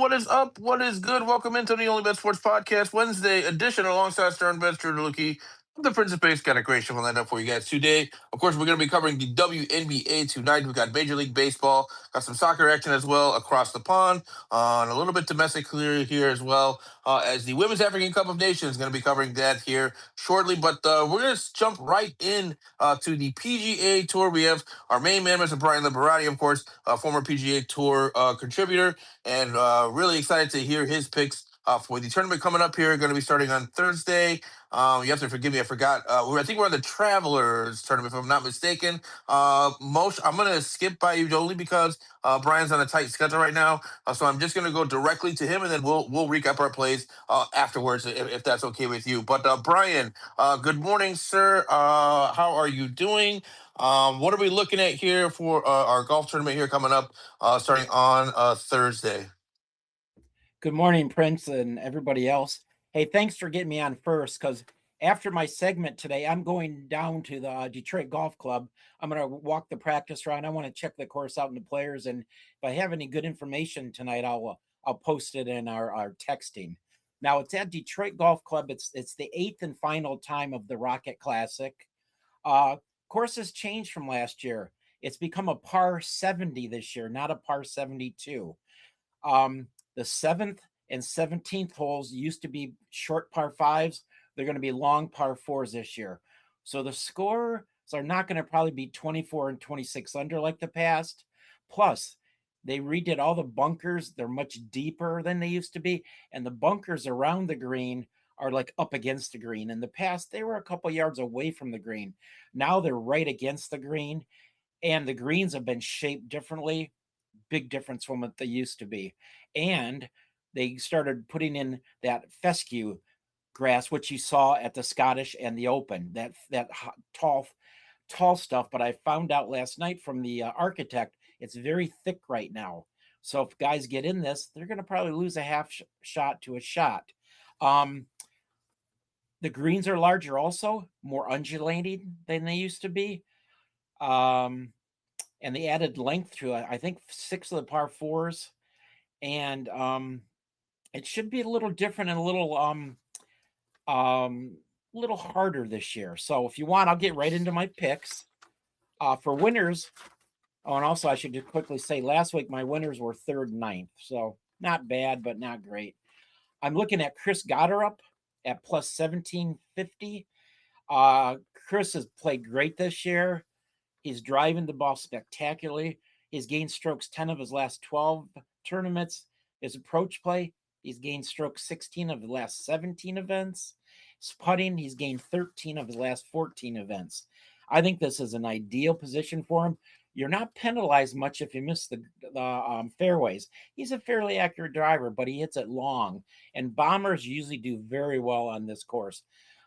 What is up? What is good? Welcome into the OnlyBets Sports Podcast Wednesday edition alongside Stern Bets, Drew Lucky. I'm the Prince of Pace. Got a great show lined up for you guys today. Of course, we're going to be covering the WNBA tonight. We've got Major League Baseball, got some soccer action as well across the pond, and a little bit domestic here as well. As the Women's African Cup of Nations is going to be covering that here shortly. But we're going to jump right in to the PGA Tour. We have our main man, Mr. Brian Liberati, of course, former PGA Tour contributor, and really excited to hear his picks for the tournament coming up here. Going to be starting on Thursday. You have to forgive me, I forgot. I think we're on the Travelers tournament, if I'm not mistaken. Most I'm going to skip by you only because Brian's on a tight schedule right now, so I'm just going to go directly to him, and then we'll recap our plays afterwards, if that's okay with you. But Brian, good morning, sir. How are you doing? What are we looking at here for our golf tournament here coming up, starting on Thursday? Good morning, Prince, and everybody else. Hey, thanks for getting me on first, because after my segment today, I'm going down to the Detroit Golf Club. I'm going to walk the practice round. I want to check the course out and the players, and if I have any good information tonight, I'll post it in our texting. Now, it's at Detroit Golf Club. It's the 8th and final time of the Rocket Classic. Course has changed from last year. It's become a par 70 this year, not a par 72. The 7th and 17th holes used to be short par 5s. They're going to be long par 4s this year. So the scores are not going to probably be 24 and 26 under like the past. Plus, they redid all the bunkers. They're much deeper than they used to be. And the bunkers around the green are like up against the green. In the past, they were a couple yards away from the green. Now they're right against the green. And the greens have been shaped differently. Big difference from what they used to be. And they started putting in that fescue grass, which you saw at the Scottish and the Open, that tall stuff. But I found out last night from the architect, it's very thick right now. So if guys get in this, they're going to probably lose a half shot to a shot. The greens are larger also, more undulating than they used to be. And they added length to it. I think 6 of the par 4s. And it should be a little different and a little harder this year. So if you want, I'll get right into my picks. For winners, and also I should just quickly say last week my winners were 3rd and 9th. So not bad, but not great. I'm looking at Chris Gotterup at plus 1750. Chris has played great this year. He's driving the ball spectacularly. He's gained strokes 10 of his last 12 tournaments. His approach play, he's gained strokes 16 of the last 17 events. His putting, he's gained 13 of his last 14 events. I think this is an ideal position for him. You're not penalized much if you miss the fairways. He's a fairly accurate driver, but he hits it long. And bombers usually do very well on this course.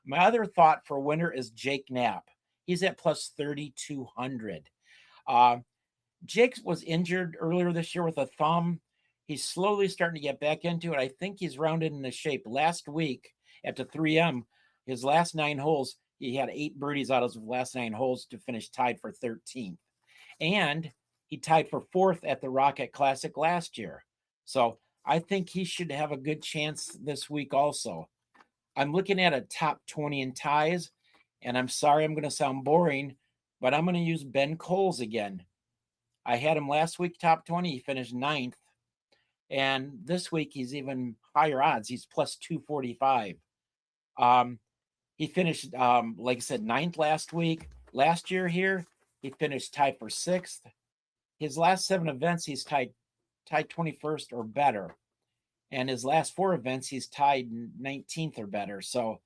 My other thought for winner is Jake Knapp. He's at plus 3,200. Jake was injured earlier this year with a thumb. He's slowly starting to get back into it. I think he's rounded into shape. Last week at the 3M, his last 9 holes, he had 8 birdies out of his last 9 holes to finish tied for 13th. And he tied for 4th at the Rocket Classic last year. So I think he should have a good chance this week also. I'm looking at a top 20 in ties. And I'm sorry I'm going to sound boring, but I'm going to use Ben Coles again. I had him last week, top 20. He finished 9th. And this week, he's even higher odds. He's plus 245. He finished, like I said, 9th last week. Last year here, he finished tied for 6th. His last 7 events, he's tied 21st or better. And his last 4 events, he's tied 19th or better. So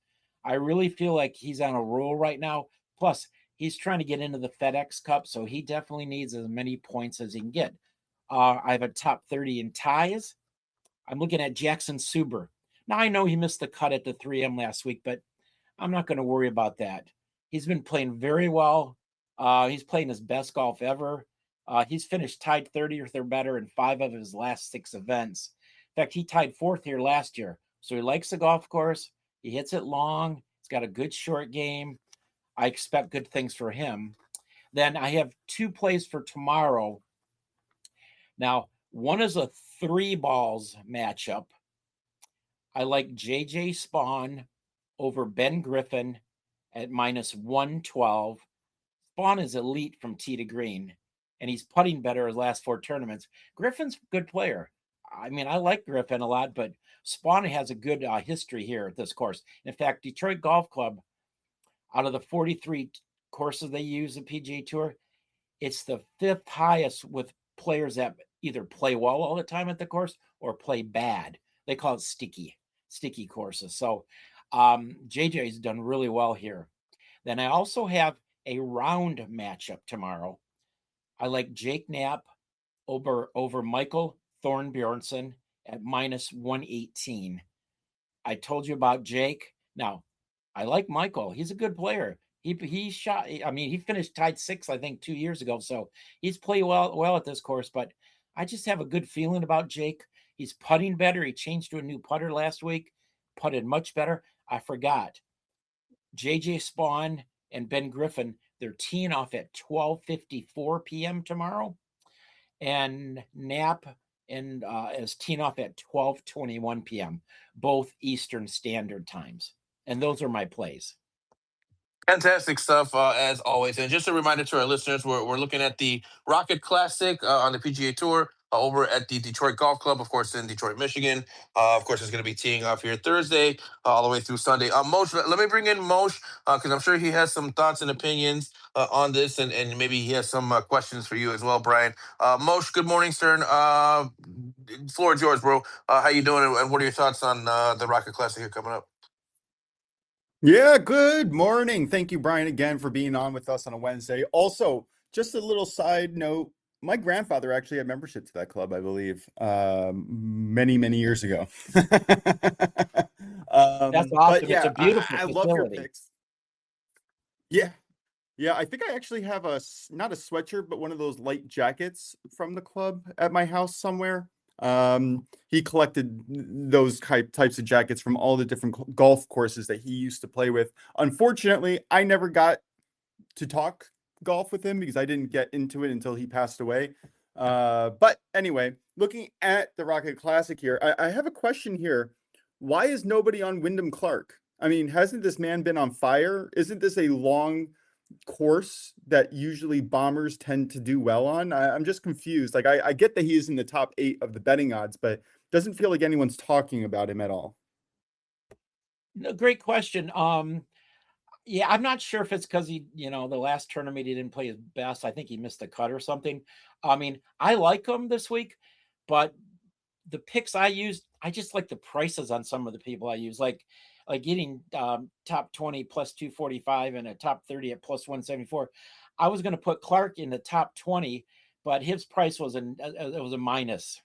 I really feel like he's on a roll right now. Plus, he's trying to get into the FedEx Cup, so he definitely needs as many points as he can get. I have a top 30 in ties. I'm looking at Jackson Suber. Now, I know he missed the cut at the 3M last week, but I'm not going to worry about that. He's been playing very well. He's playing his best golf ever. He's finished tied 30 or better in 5 of his last 6 events. In fact, he tied 4th here last year. So he likes the golf course. He hits it long. He's got a good short game. I expect good things for him. Then I have 2 plays for tomorrow. Now, One is a 3-balls matchup. I like JJ Spawn over Ben Griffin at -112. Spawn is elite from tee to green, and he's putting better his last 4 tournaments. Griffin's a good player. I mean, I like Griffin a lot, but Spawn has a good history here at this course. In fact, Detroit Golf Club, out of the 43 courses they use at PGA Tour, it's the 5th highest with players that either play well all the time at the course or play bad. They call it sticky courses. So JJ's done really well here. Then I also have a round matchup tomorrow. I like Jake Knapp over Michael Thornbjornsson at -118. I told you about Jake. Now, I like Michael. He's a good player. He shot. I mean, he finished tied 6th, I think, 2 years ago. So he's played well at this course. But I just have a good feeling about Jake. He's putting better. He changed to a new putter last week. Putted much better. I forgot. JJ Spawn and Ben Griffin, they're teeing off at 12:54 p.m. tomorrow, and Knapp and is teeing off at 12:21 p.m. both Eastern Standard Times, and those are my plays. Fantastic stuff, as always. And just a reminder to our listeners, we're looking at the Rocket Classic on the PGA Tour over at the Detroit Golf Club, of course, in Detroit, Michigan. Of course, it's going to be teeing off here Thursday all the way through Sunday. Moshe, let me bring in Moshe because I'm sure he has some thoughts and opinions on this, and maybe he has some questions for you as well, Brian. Moshe, good morning, sir. Floor is yours, bro. How you doing, and what are your thoughts on the Rocket Classic here coming up? Yeah, good morning. Thank you, Brian, again for being on with us on a Wednesday. Also, just a little side note, my grandfather actually had membership to that club, I believe, many, many years ago. That's But awesome. It's yeah, a beautiful I love your facility. picks. Yeah, yeah, I think I actually have not a sweatshirt, but one of those light jackets from the club at my house somewhere. He collected those types of jackets from all the different golf courses that he used to play with. Unfortunately, I never got to talk golf with him because I didn't get into it until he passed away. But anyway, looking at the Rocket Classic here, I have a question here. Why is nobody on Wyndham Clark? I mean, hasn't this man been on fire? Isn't this a long course that usually bombers tend to do well on? I'm just confused. Like, I get that he is in the top 8 of the betting odds, but doesn't feel like anyone's talking about him at all. No, great question. Yeah, I'm not sure if it's because the last tournament he didn't play his best. I think he missed the cut or something. I mean, I like him this week, but the picks I used, I just like the prices on some of the people I use, like getting top 20 plus 245 and a top 30 at plus 174. I was going to put Clark in the top 20, but his price was it was a minus.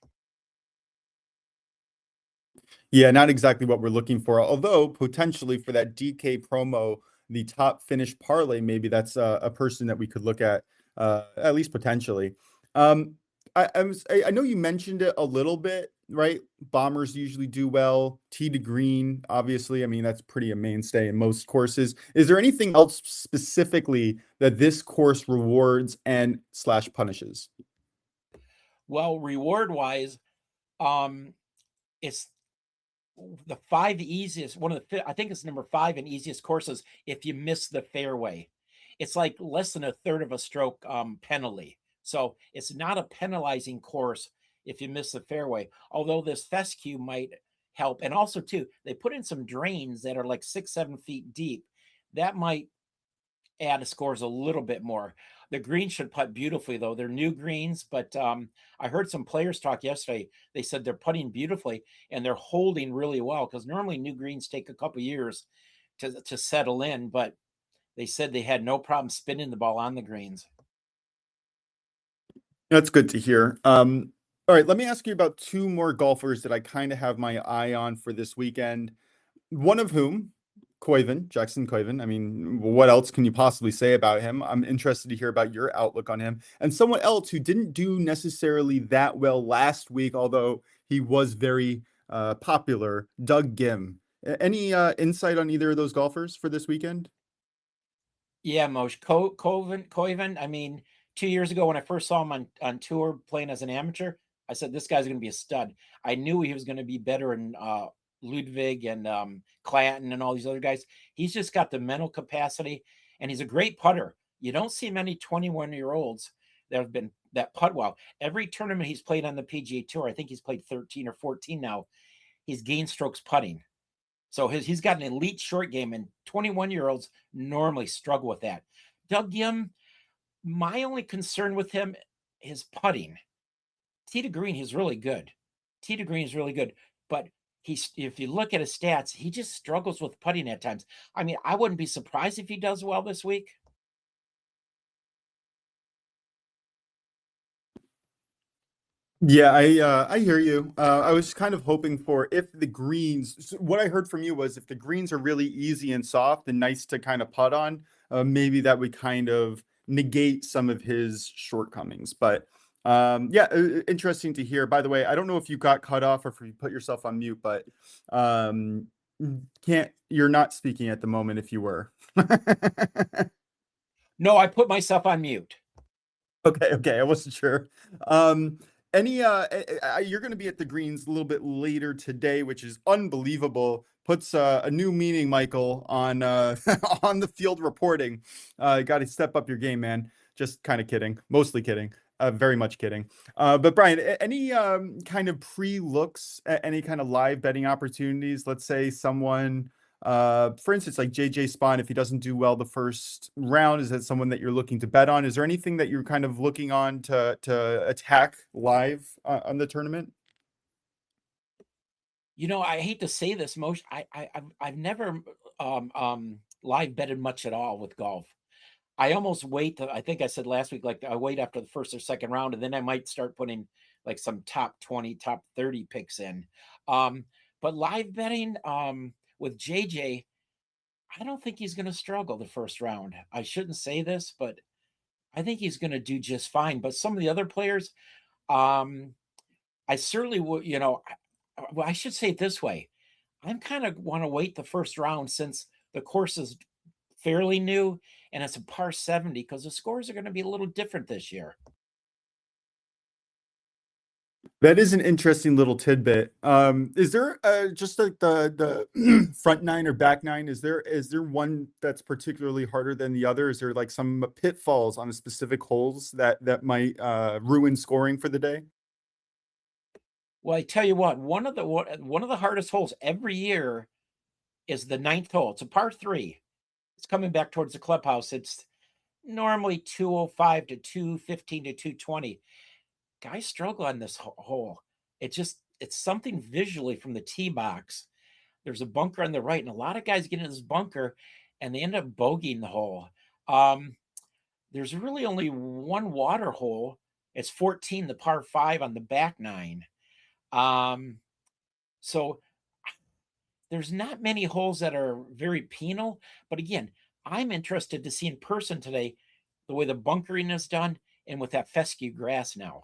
Yeah, not exactly what we're looking for. Although potentially for that DK promo, the top finish parlay, maybe that's a person that we could look at least potentially. Um, I know you mentioned it a little bit, right? Bombers usually do well. Tee to green, obviously. I mean, that's pretty a mainstay in most courses. Is there anything else specifically that this course rewards and slash punishes? Well, reward wise, it's the 5 easiest, I think it's number 5 and easiest courses if you miss the fairway. It's like less than a third of a stroke penalty. So it's not a penalizing course if you miss the fairway, although this fescue might help. And also, too, they put in some drains that are like 6-7 feet deep. That might add the scores a little bit more. The greens should putt beautifully, though. They're new greens, but I heard some players talk yesterday. They said they're putting beautifully and they're holding really well because normally new greens take a couple years to settle in, but they said they had no problem spinning the ball on the greens. That's good to hear. All right, let me ask you about 2 more golfers that I kind of have my eye on for this weekend. One of whom, Jackson Koivin. I mean, what else can you possibly say about him? I'm interested to hear about your outlook on him. And someone else who didn't do necessarily that well last week, although he was very popular, Doug Gim. Any insight on either of those golfers for this weekend? Yeah, Moshe Koivin. I mean, 2 years ago when I first saw him on tour playing as an amateur, I said, this guy's going to be a stud. I knew he was going to be better in Ludwig and Clanton and all these other guys. He's just got the mental capacity, and he's a great putter. You don't see many 21-year-olds that putt well. Every tournament he's played on the PGA Tour, I think he's played 13 or 14 now, he's gained strokes putting. So he's got an elite short game, and 21-year-olds normally struggle with that. Doug Yim, my only concern with him is putting. Tee to green, he's really good. Tee to green is really good. But if you look at his stats, he just struggles with putting at times. I mean, I wouldn't be surprised if he does well this week. Yeah, I hear you. I was kind of hoping for if the greens. What I heard from you was if the greens are really easy and soft and nice to kind of putt on, maybe that would kind of negate some of his shortcomings. But yeah, interesting to hear. By the way, I don't know if you got cut off or if you put yourself on mute, but you're not speaking at the moment if you were. No, I put myself on mute. Okay, I wasn't sure. You're going to be at the greens a little bit later today, which is unbelievable. Puts a new meaning, Michael, on on the field reporting. Got to step up your game, man. Just kind of kidding, mostly kidding, very much kidding. But Brian, any kind of pre-looks at any kind of live betting opportunities? Let's say someone, for instance, like JJ Spawn, if he doesn't do well the first round, is that someone that you're looking to bet on? Is there anything that you're kind of looking on to attack live on the tournament? You know, I hate to say this, Moshe. I've never live betted much at all with golf. I almost wait. I think I said last week, like I wait after the first or second round, and then I might start putting like some top 20, top 30 picks in. But live betting with JJ, I don't think he's going to struggle the first round. I shouldn't say this, but I think he's going to do just fine. But some of the other players, I certainly would, well, I should say it this way. I'm kind of want to wait the first round since the course is fairly new and it's a par 70 because the scores are going to be a little different this year. That is an interesting little tidbit. Is there just like the front nine or back nine? Is there one that's particularly harder than the other? Is there like some pitfalls on the specific holes that might ruin scoring for the day? Well, I tell you what, one of the hardest holes every year is the ninth hole. It's a par 3. It's coming back towards the clubhouse. It's normally 205 to 215 to 220. Guys struggle on this hole. It's something visually from the tee box. There's a bunker on the right, and a lot of guys get in this bunker and they end up bogeying the hole. There's really only one water hole. It's 14, the par 5 on the back nine. So there's not many holes that are very penal, but again, I'm interested to see in person today the way the bunkering is done and with that fescue grass now.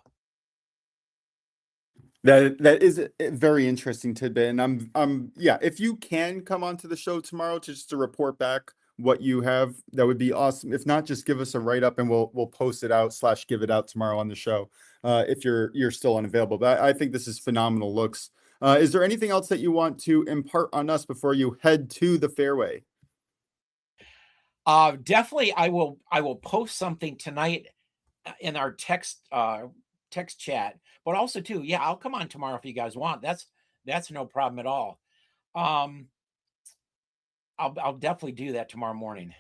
That is a very interesting tidbit, and yeah, if you can come onto the show tomorrow just to report back what you have, that would be awesome. If not, just give us a write up and we'll post it out / give it out tomorrow on the show if you're still unavailable. But I think this is phenomenal looks. Is there anything else that you want to impart on us before you head to the fairway? Definitely, I will post something tonight in our text chat, but also too, yeah, I'll come on tomorrow if you guys want. That's no problem at all. I'll definitely do that tomorrow morning.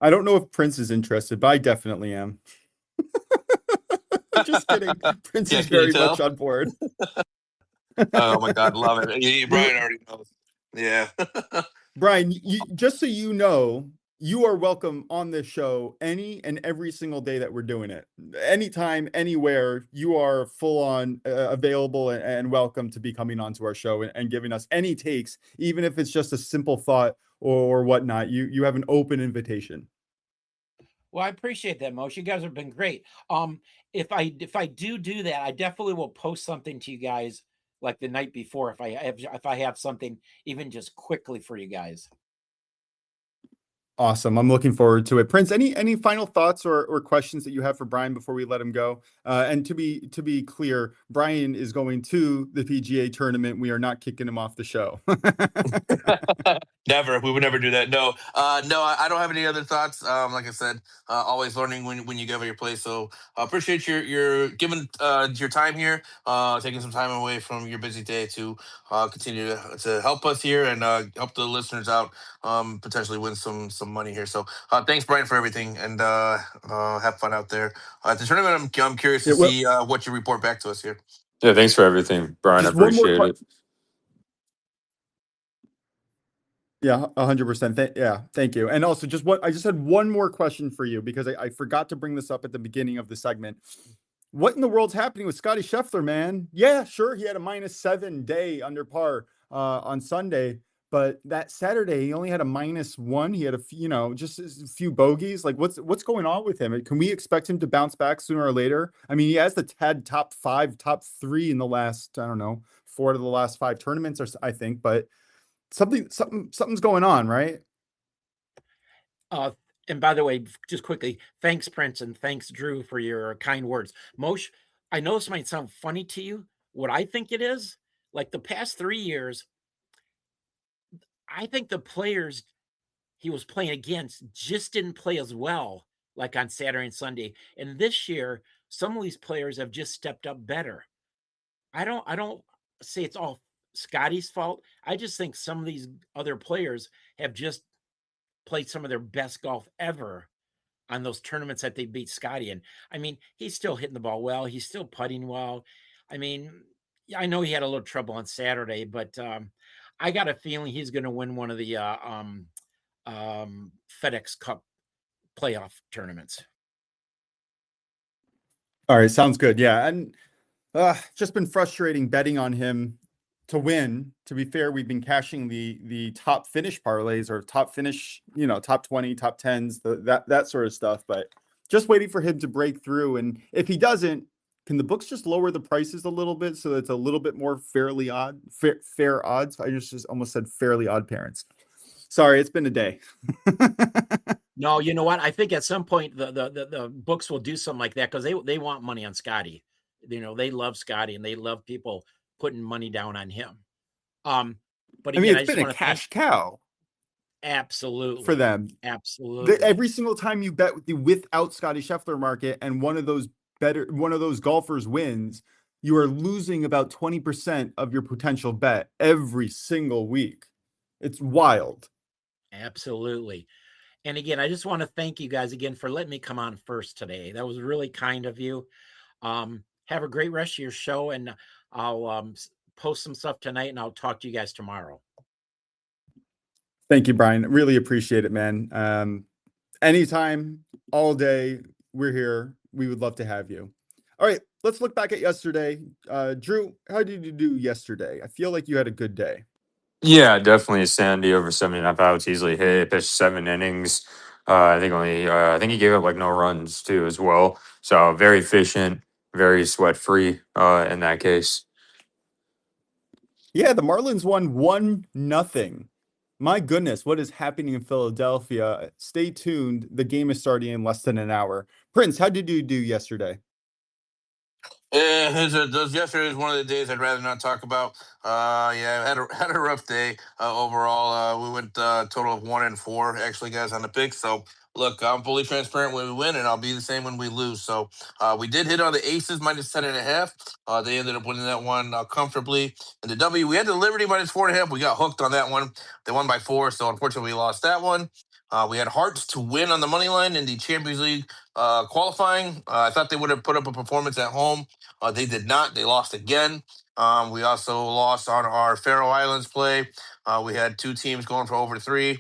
I don't know if Prince is interested, but I definitely am. Just kidding. Prince is very much on board. Oh my God, love it. Brian already knows. Yeah. Brian, just so you know, you are welcome on this show any and every single day that we're doing it. Anytime, anywhere, you are full on available and welcome to be coming onto our show and giving us any takes, even if it's just a simple thought or whatnot. You have an open invitation. Well, I appreciate that, Moshe. You guys have been great. If I do that, I definitely will post something to you guys like the night before if I have something even just quickly for you guys. Awesome. I'm looking forward to it. Prince, any final thoughts or questions that you have for Brian before we let him go? And to be clear, Brian is going to the PGA tournament. We are not kicking him off the show. Never. We would never do that. No, no, I don't have any other thoughts. Like I said, always learning when you give your place. So appreciate your giving your time here, taking some time away from your busy day to continue to help us here and help the listeners out, potentially win some money here. So thanks, Brian, for everything, and have fun out there at the tournament. I'm curious to Yeah, well, see what you report back to us here. Yeah, thanks for everything, Brian. I just one more appreciate it. Yeah, 100%. Yeah, thank you. And also, I just had one more question for you because I forgot to bring this up at the beginning of the segment. What in the world's happening with Scotty Scheffler, man? Yeah, sure, he had a -7 day under par on Sunday, but that Saturday he only had a -1. He had just a few bogeys. Like, what's going on with him? Can we expect him to bounce back sooner or later? I mean, he has had top 5, top 3 in the last, I don't know, 4 out of the last 5 tournaments, or I think, but something's going on, right? And by the way, just quickly, thanks, Prince, and thanks, Drew, for your kind words. Moshe, I know this might sound funny to you. What I think it is, like the past 3 years, I think the players he was playing against just didn't play as well, like on Saturday and Sunday. And this year, some of these players have just stepped up better. I don't say it's all Scotty's fault. I just think some of these other players have just played some of their best golf ever on those tournaments that they beat Scotty in. I mean, he's still hitting the ball well. He's still putting well. I mean, I know he had a little trouble on Saturday, but I got a feeling he's going to win one of the FedEx Cup playoff tournaments. All right, sounds good. Yeah, and just been frustrating betting on him to win. To be fair, we've been cashing the top finish parlays or top finish, top 20, top 10s, that sort of stuff. But just waiting for him to break through. And if he doesn't, can the books just lower the prices a little bit so that it's a little bit more fair odds? I just almost said fairly odd parents. Sorry, it's been a day. No, you know what? I think at some point the books will do something like that because they want money on Scotty. They love Scotty and they love people putting money down on him. But again, it's been a cash cow. Absolutely. For them. Absolutely. Every single time you bet with the without Scotty Scheffler market and one of those golfers wins, you are losing about 20% of your potential bet every single week. It's wild. Absolutely. And again, I just want to thank you guys again for letting me come on first today. That was really kind of you. Have a great rest of your show, and I'll post some stuff tonight, and I'll talk to you guys tomorrow. Thank you, Brian. Really appreciate it, man. Anytime, all day, we're here. We would love to have you. All right, let's look back at yesterday. Drew, how did you do yesterday? I feel like you had a good day. Yeah, definitely Sandy over 7.5 outs, easily hit, pitched 7 innings. I think he gave up like no runs too as well. So very efficient, very sweat free in that case. Yeah, the Marlins won 1-0. My goodness, what is happening in Philadelphia? Stay tuned. The game is starting in less than an hour. Prince, how did you do yesterday? Yesterday was one of the days I'd rather not talk about. Yeah, I had a rough day overall. We went total of 1-4 actually, guys, on the picks. So look, I'm fully transparent when we win, and I'll be the same when we lose. So we did hit on the aces -10.5. They ended up winning that one comfortably. And the W, we had the Liberty -4.5. We got hooked on that one. They won by 4, so unfortunately we lost that one. We had Hearts to win on the money line in the Champions League qualifying. I thought they would have put up a performance at home. They did not. They lost again. We also lost on our Faroe Islands play. We had 2 teams going for over 3.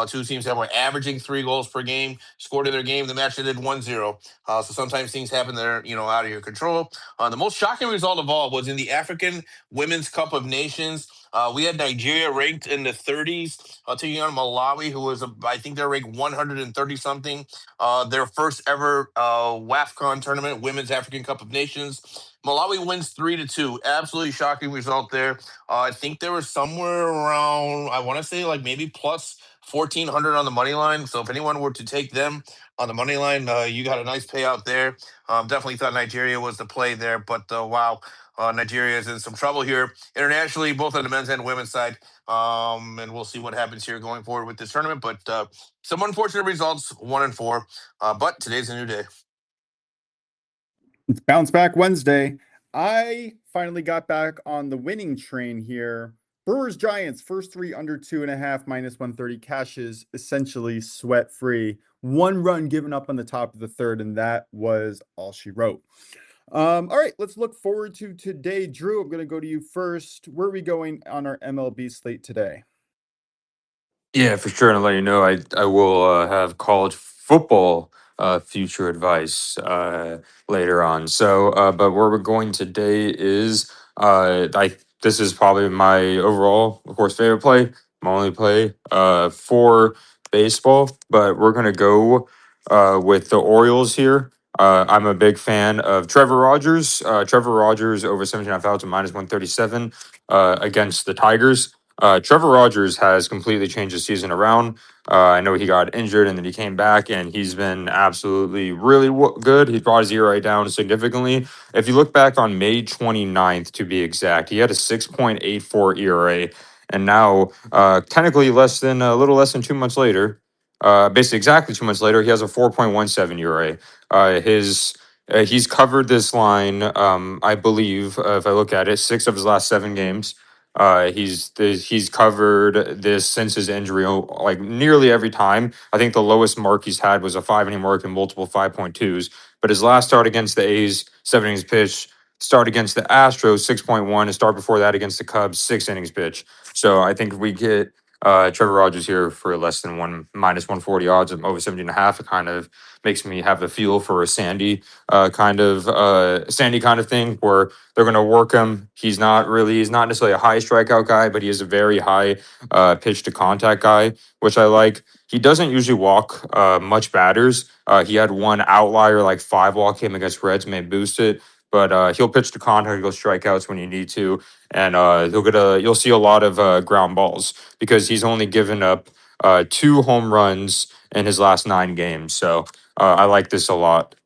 2 teams that were averaging 3 goals per game scored in their game. The match ended 1-0. So sometimes things happen that are out of your control. The most shocking result of all was in the African Women's Cup of Nations. We had Nigeria ranked in the 30s, taking on Malawi, who was, I think they're ranked 130 something. Their first ever WAFCON tournament, Women's African Cup of Nations. Malawi wins 3-2. Absolutely shocking result there. I think there was somewhere around, I want to say like maybe plus 1,400 on the money line. So if anyone were to take them on the money line, you got a nice payout there. Definitely thought Nigeria was the play there, but wow, Nigeria is in some trouble here internationally, both on the men's and women's side. And we'll see what happens here going forward with this tournament. But some unfortunate results, 1-4. But today's a new day. It's Bounce Back Wednesday. I finally got back on the winning train here. Brewers Giants, first three under 2.5, -130 cashes, essentially sweat free. One run given up on the top of the third, and that was all she wrote. All right, let's look forward to today. Drew, I'm going to go to you first. Where are we going on our MLB slate today? Yeah, for sure. And I'll let you know, I will have college football future advice later on. So, but where we're going today is this is probably my overall, of course, favorite play, my only play for baseball. But we're gonna go with the Orioles here. I'm a big fan of Trevor Rogers. Trevor Rogers over 17.5 outs at -137 against the Tigers. Trevor Rogers has completely changed the season around. I know he got injured and then he came back and he's been absolutely really good. He brought his ERA down significantly. If you look back on May 29th, to be exact, he had a 6.84 ERA. And now, technically, a little less than 2 months later, basically exactly 2 months later, he has a 4.17 ERA. He's covered this line, I believe, if I look at it, 6 of his last 7 games. He's covered this since his injury, like nearly every time. I think the lowest mark he's had was a 5 inning mark and multiple 5.2s. But his last start against the A's, 7 innings pitch. Start against the Astros, 6.1, and start before that against the Cubs, 6 innings pitch. So I think if we get Trevor Rogers here for less than -140 odds of over 17.5, it kind of makes me have the feel for a Sandy kind of thing where they're going to work him. He's not necessarily a high strikeout guy, but he is a very high pitch to contact guy, which I like. He doesn't usually walk much batters. He had one outlier, like 5 walk him against Reds, may boost it. But he'll pitch to contact, he'll strikeouts when you need to, and you'll see a lot of ground balls because he's only given up 2 home runs in his last 9 games. So I like this a lot.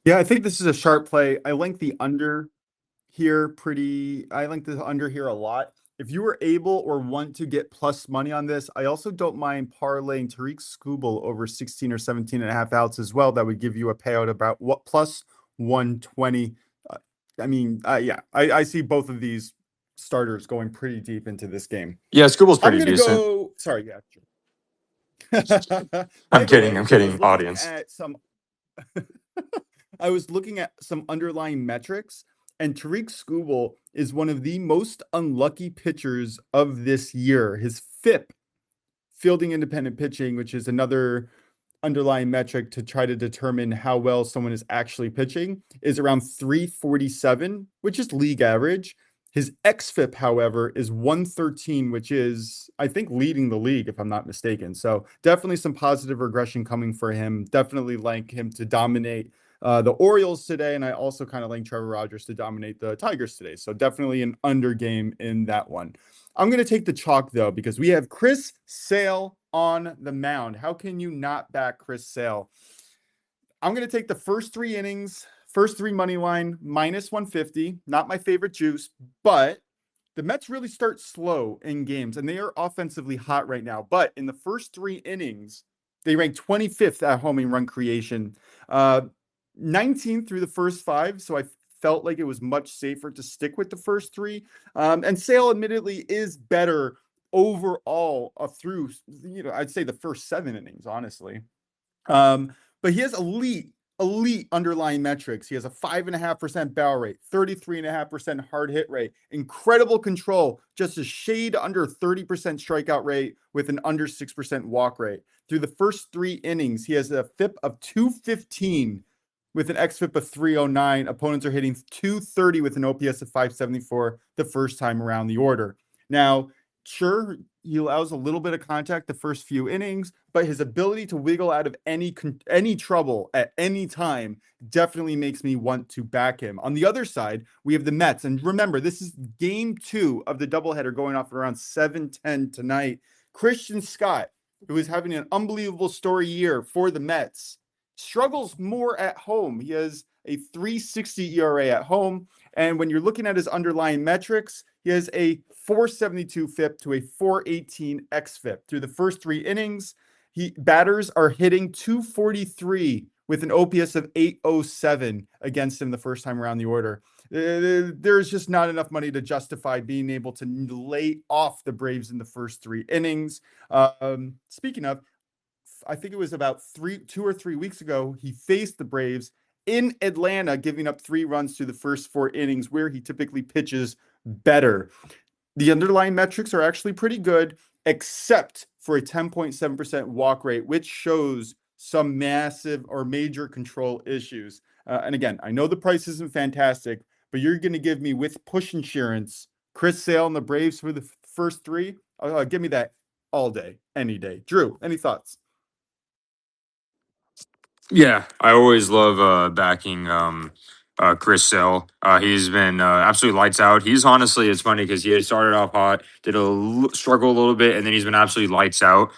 Yeah, I think this is a sharp play. I like the under here a lot. If you were able or want to get plus money on this, I also don't mind parlaying Tariq Skubal over 16 or 17.5 outs as well. That would give you a payout about plus 120. I see both of these starters going pretty deep into this game. Yeah, Skubal's I'm pretty gonna decent. go. Sorry, yeah. I'm kidding, audience. I was looking at some underlying metrics, and Tariq Skubal is one of the most unlucky pitchers of this year. His FIP, fielding independent pitching, which is another underlying metric to try to determine how well someone is actually pitching, is around 347, which is league average. His xFIP, however, is 113, which is, I think, leading the league, if I'm not mistaken. So definitely some positive regression coming for him. Definitely like him to dominate the Orioles today. And I also kind of like Trevor Rogers to dominate the Tigers today. So definitely an under game in that one. I'm going to take the chalk, though, because we have Chris Sale on the mound. How can you not back Chris Sale? I'm going to take the first 3 innings, first 3 money line, -150. Not my favorite juice, but the Mets really start slow in games, and they are offensively hot right now. But in the first 3 innings, they ranked 25th at home in run creation, 19th through the first 5. So I felt like it was much safer to stick with the first 3. And Sale admittedly is better overall through, I'd say the first 7 innings, honestly. But he has elite underlying metrics. He has a 5.5% barrel rate, 33.5% hard hit rate, incredible control, just a shade under 30% strikeout rate with an under 6% walk rate. Through the first 3 innings, he has a FIP of 215 with an xFIP of 309. Opponents are hitting 230 with an OPS of 574 the first time around the order. Now, sure, he allows a little bit of contact the first few innings, but his ability to wiggle out of any trouble at any time definitely makes me want to back him. On the other side, we have the Mets. And remember, this is game 2 of the doubleheader going off at around 7:10 tonight. Christian Scott, who is having an unbelievable story year for the Mets, struggles more at home. He has a 3.60 ERA at home. And when you're looking at his underlying metrics, he has a 4.72 FIP to a 4.18 xFIP. Through the first 3 innings, batters are hitting 243 with an OPS of 807 against him the first time around the order. There's just not enough money to justify being able to lay off the Braves in the first 3 innings. Speaking of, I think it was about 2 or 3 weeks ago, he faced the Braves in Atlanta, giving up 3 runs through the first 4 innings, where he typically pitches better. The underlying metrics are actually pretty good, except for a 10.7% walk rate, which shows some massive or major control issues. And again, I know the price isn't fantastic, but you're going to give me, with push insurance, Chris Sale and the Braves for the first 3. Give me that all day, any day. Drew, any thoughts? Yeah, I always love backing Chris Sale. He's been absolutely lights out. He's honestly, it's funny because he had started off hot, did struggle a little bit, and then he's been absolutely lights out.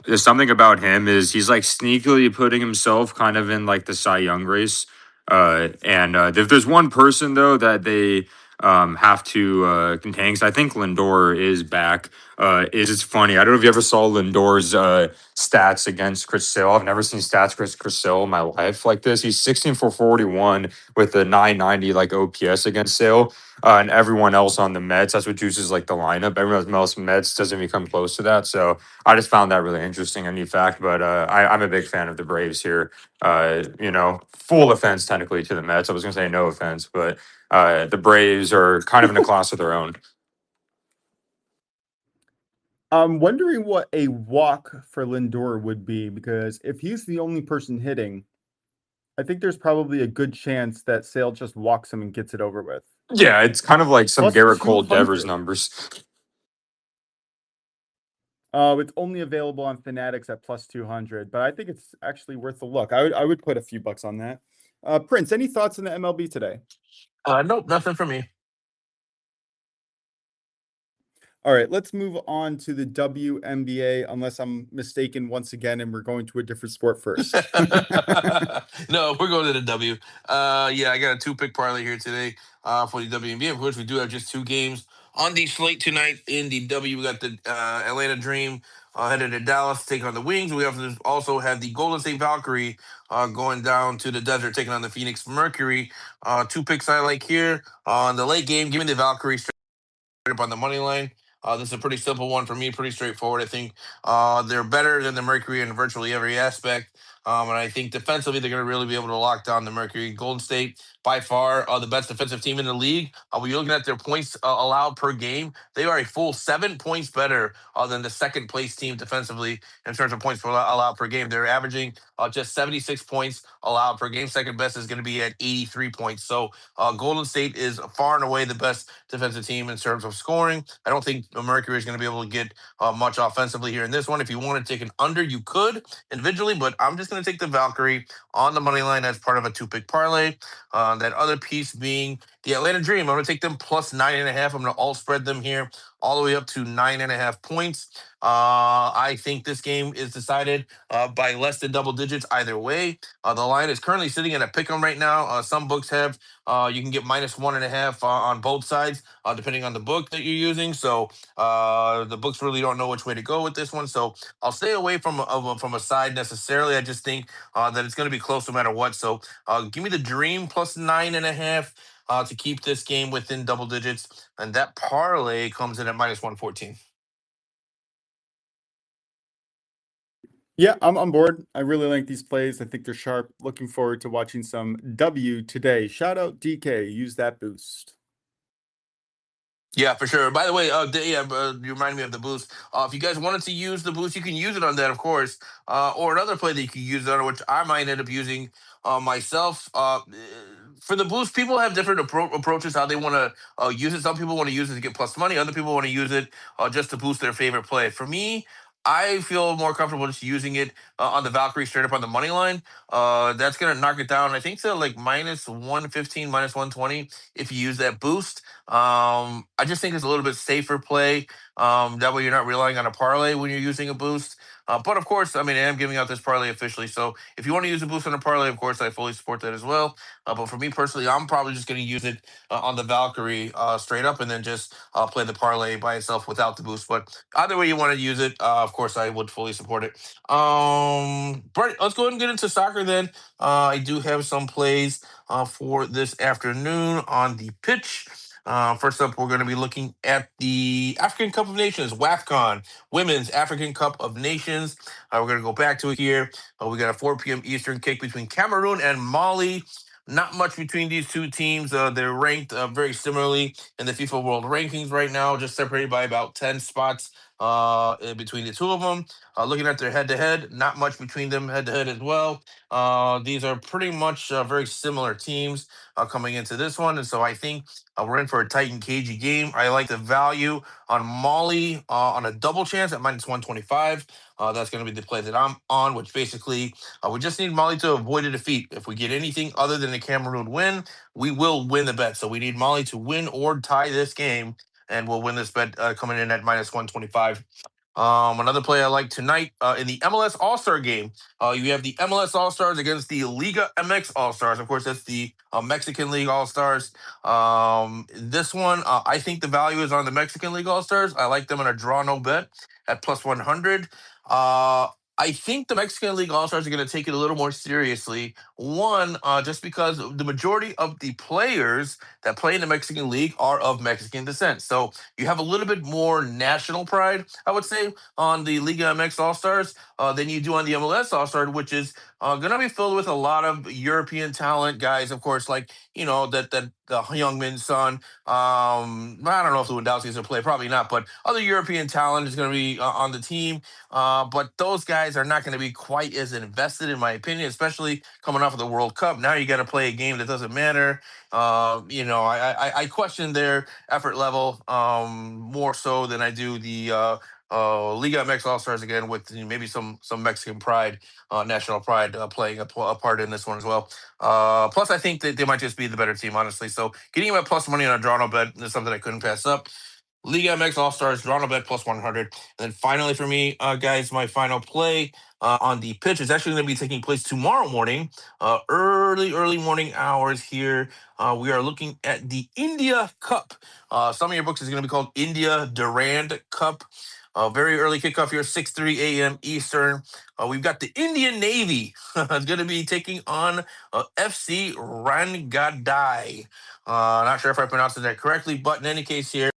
There's something about him is he's like sneakily putting himself kind of in like the Cy Young race. And if there's one person though that they have to contain, because I think Lindor is back. It's funny. I don't know if you ever saw Lindor's stats against Chris Sale. I've never seen stats Chris Sale in my life like this. He's 16 for 41 with a 990 like OPS against Sale. And everyone else on the Mets, that's what juices like the lineup. Everyone else Mets doesn't even come close to that. So I just found that really interesting, a new fact. But I'm a big fan of the Braves here. Full offense technically to the Mets. I was going to say no offense, but the Braves are kind of in a class of their own. I'm wondering what a walk for Lindor would be, because if he's the only person hitting, I think there's probably a good chance that Sale just walks him and gets it over with. Yeah, it's kind of like some Plus Garrett Cole 200. Devers numbers. It's only available on Fanatics at plus 200, but I think it's actually worth a look. I would put a few bucks on that. Prince, any thoughts on the MLB today? Nope, nothing for me. All right, let's move on to the WNBA, unless I'm mistaken once again, and we're going to a different sport first. No, we're going to the W. I got a 2-pick parlay here today for the WNBA. Of course, we do have just 2 games on the slate tonight in the W. We got the Atlanta Dream headed to Dallas, taking on the Wings. We also have the Golden State Valkyrie going down to the desert, taking on the Phoenix Mercury. 2 picks I like here. On the late game, give me the Valkyrie straight up on the money line. This is a pretty simple one for me, pretty straightforward. I think they're better than the Mercury in virtually every aspect. And I think defensively, they're going to really be able to lock down the Mercury. Golden State, by far, the best defensive team in the league. When you're looking at their points allowed per game, they are a full 7 points better than the second place team defensively in terms of points allowed per game. They're averaging just 76 points allowed per game. Second best is going to be at 83 points. So Golden State is far and away the best defensive team in terms of scoring. I don't think the Mercury is going to be able to get much offensively here in this one. If you want to take an under, you could individually, but I'm just going to take the Valkyrie on the money line as part of a 2-pick parlay. That other piece being the Atlanta Dream. I'm going to take them plus 9.5. I'm going to all spread them here all the way up to 9.5 points. I think this game is decided by less than double digits either way. The line is currently sitting at a pick 'em right now. Some books have you can get minus 1.5 on both sides, depending on the book that you're using. So the books really don't know which way to go with this one. So I'll stay away from a side necessarily. I just think that it's going to be close no matter what. So give me the Dream plus 9.5 to keep this game within double digits, and that parlay comes in at minus 114. Yeah, I'm on board. I really like these plays. I think they're sharp. Looking forward to watching some W today. Shout out DK. Use that boost. Yeah, for sure. By the way, you remind me of the boost. If you guys wanted to use the boost, you can use it on that, of course. Or another play that you can use it on, which I might end up using myself. For the boost, people have different approaches how they want to use it. Some people want to use it to get plus money. Other people want to use it just to boost their favorite play. For me, I feel more comfortable just using it on the Valkyrie straight up on the money line. That's going to knock it down, I think, to like minus 115, minus 120 if you use that boost. I just think it's a little bit safer play. That way you're not relying on a parlay when you're using a boost. But of course, I mean, I am giving out this parlay officially. So if you want to use a boost on a parlay, of course, I fully support that as well. But for me personally, I'm probably just going to use it on the Valkyrie straight up and then just play the parlay by itself without the boost. But either way you want to use it, of course, I would fully support it. But let's go ahead and get into soccer then. I do have some plays for this afternoon on the pitch. First up, we're going to be looking at the African Cup of Nations, WAFCON, Women's African Cup of Nations. We're going to go back to it here. We got a 4 p.m. Eastern kick between Cameroon and Mali. Not much between these two teams. They're ranked very similarly in the FIFA World Rankings right now, just separated by about 10 spots in between the two of them. Looking at their head-to-head, not much between them head-to-head as well. These are pretty much very similar teams coming into this one, and so I think we're in for a tight and cagey game. I like the value on Mali on a double chance at minus 125. That's going to be the play that I'm on, which basically we just need Mali to avoid a defeat. If we get anything other than a Cameroon win, we will win the bet. So we need Mali to win or tie this game, and we'll win this bet coming in at minus 125. Another play I like tonight in the MLS All-Star game. You have the MLS All-Stars against the Liga MX All-Stars. Of course, that's the Mexican League All-Stars. This one, I think the value is on the Mexican League All-Stars. I like them in a draw no bet at plus 100. I think the Mexican League All-Stars are going to take it a little more seriously. One, just because the majority of the players that play in the Mexican League are of Mexican descent. So you have a little bit more national pride, I would say, on the Liga MX All-Stars than you do on the MLS All-Star, which is going to be filled with a lot of European talent guys, of course, like, that the Heung-min Son. I don't know if Lewandowski is going to play, probably not, but other European talent is going to be on the team. But those guys are not going to be quite as invested, in my opinion, especially coming off of the World Cup. Now you got to play a game that doesn't matter. I question their effort level more so than I do the Liga MX All Stars again, with maybe some Mexican pride, national pride, playing a part in this one as well. Plus, I think that they might just be the better team, honestly. So getting them at plus money on a draw no bet is something I couldn't pass up. Liga MX All Stars, draw no bet plus 100. And then finally for me, guys, my final play on the pitch is actually going to be taking place tomorrow morning, early morning hours here. We are looking at the India Cup. Some of your books is going to be called India Durand Cup. Very early kickoff here, 6:03 a.m. Eastern. We've got the Indian Navy. It's going to be taking on FC Rangadai. Not sure if I pronounced that correctly, but in any case here,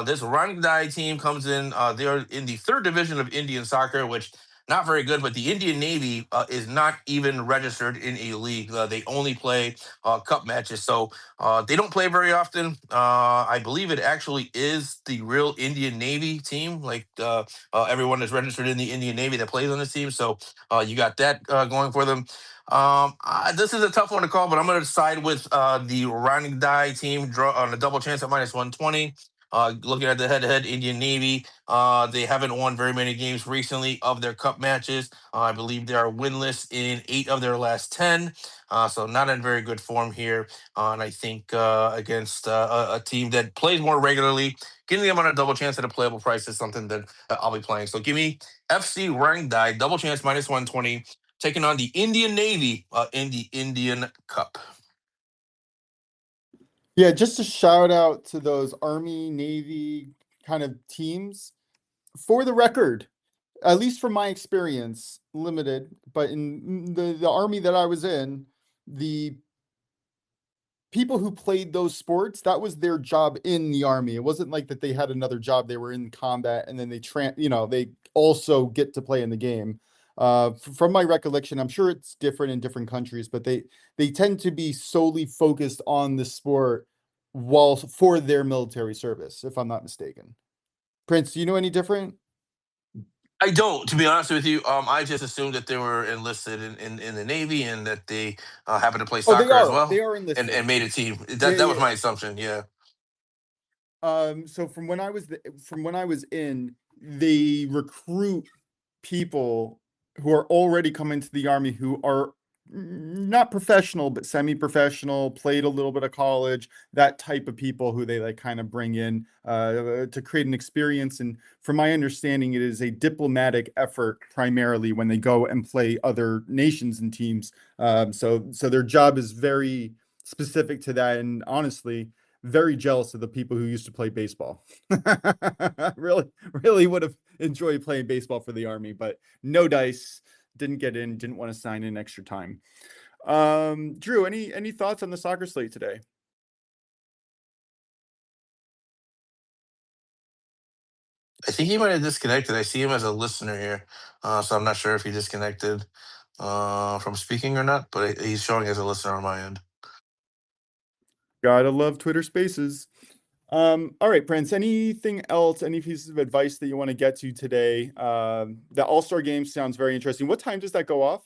this Rangadai team comes in. They're in the third division of Indian soccer, which not very good, but the Indian Navy is not even registered in a league. They only play cup matches, so they don't play very often. I believe it actually is the real Indian Navy team. Like everyone is registered in the Indian Navy that plays on this team, so you got that going for them. This is a tough one to call, but I'm going to side with the Rangadai team draw on a double chance at minus 120. Looking at the head-to-head Indian Navy, they haven't won very many games recently of their cup matches. I believe they are winless in 8 of their last 10, so not in very good form here. And I think against a team that plays more regularly, getting them on a double chance at a playable price is something that I'll be playing. So give me FC Rangdai, double chance minus 120, taking on the Indian Navy in the Indian Cup. Yeah, just a shout out to those Army, Navy kind of teams. For the record, at least from my experience, limited, but in the Army that I was in, the people who played those sports, that was their job in the Army. It wasn't like that they had another job. They were in combat and then they also get to play in the game. From my recollection, I'm sure it's different in different countries, but they tend to be solely focused on the sport for their military service, if I'm not mistaken. Prince, do you know any different? I don't, to be honest with you. I just assumed that they were enlisted in the Navy and that they happen to play Oh, they soccer as are. well They are enlisted. and made a team. Yeah, That was yeah. my assumption. Yeah. So from when I was in, they recruit people who are already coming to the Army who are not professional, but semi-professional, played a little bit of college, that type of people who they like kind of bring in to create an experience. And from my understanding, it is a diplomatic effort primarily when they go and play other nations and teams. So their job is very specific to that. And honestly, very jealous of the people who used to play baseball. Really would have enjoyed playing baseball for the Army, but no dice. Didn't get in, didn't want to sign in extra time. Drew, any thoughts on the soccer slate today? I think he might have disconnected. I see him as a listener here, so I'm not sure if he disconnected from speaking or not. But he's showing as a listener on my end. Gotta love Twitter Spaces. All right, Prince. Anything else? Any pieces of advice that you want to get to today? The All-Star game sounds very interesting. What time does that go off?